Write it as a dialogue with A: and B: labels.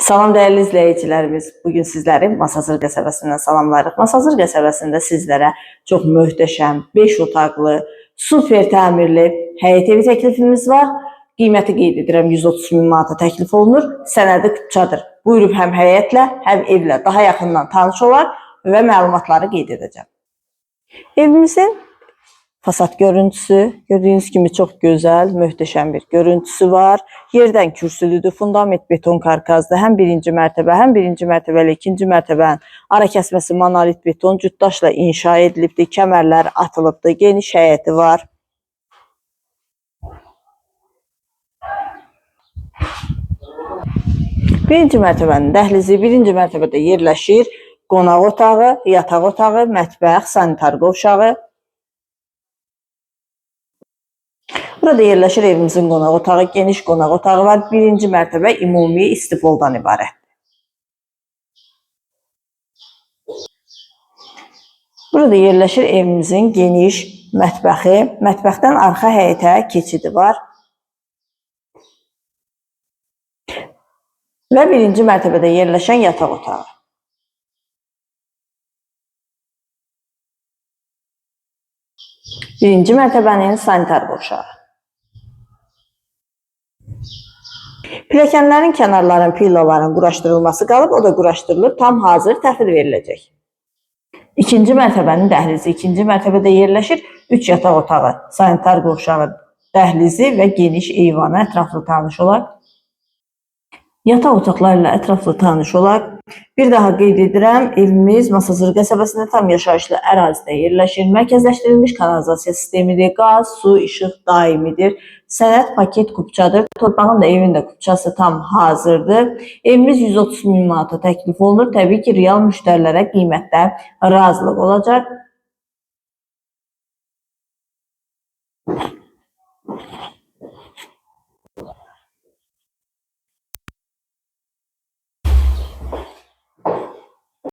A: Salam dəyərli izləyicilərimiz. Bugün sizləri Masazır qəsəbəsindən salamlayırıq. Masazır qəsəbəsində sizlərə çox möhtəşəm, 5 otaqlı, super təmirli həyət evi təklifimiz var. Qiyməti qeyd edirəm, 130 min manata təklif olunur. Sənədi Kupçadır. Buyurub həm həyətlə, həm evlə daha yaxından tanış olar və məlumatları qeyd edəcəm. Evimizin fasad görüntüsü, gördüyünüz kimi çox gözəl, möhtəşəm bir görüntüsü var. Yerdən kürsülüdür, fundament beton karkazdır. Həm birinci mərtəbə, həm birinci mərtəbə ilə ikinci mərtəbənin ara kəsməsi monolit beton cütdaşla inşa edilibdir. Kəmərlər atılıbdır, geniş həyəti var. Birinci mərtəbənin dəhlizi birinci mərtəbədə yerləşir. Qonaq otağı, yataq otağı, mətbəx, sanitar qovşağı. Burada yerləşir evimizin qonaq otağı, geniş qonaq otağı var. Birinci mərtəbə ümumi istifoldan ibarət. Burada yerləşir evimizin geniş mətbəxi. Mətbəxdən arxa həyətə keçidi var. Və birinci mərtəbədə yerləşən yataq otağı. Birinci mərtəbənin sanitar qovşağı. Pilləkənlərin kənarların, pillaların quraşdırılması qalıb, o da quraşdırılıb, tam hazır təhvil veriləcək. İkinci mərtəbənin dəhlizi, ikinci mərtəbədə yerləşir 3 yataq otağı, sanitar qovşağı, dəhlizi və geniş eyvanı ətraflı tanış olaq. Yataq otaqlarıyla ətraflı tanış olaq. Bir daha qeyd edirəm, evimiz Masazır qəsəbəsində tam yaşayışlı ərazidə yerləşir. Mərkəzləşdirilmiş kanalizasiya sistemidir. Qaz, su, işıq daimidir. Sənəd paket kupçadır. Torpağın da evin də kupçası tam hazırdır. Evimiz 130 min manata təklif olunur. Təbii ki, real müştərilərə qiymətdə razılıq olacaq.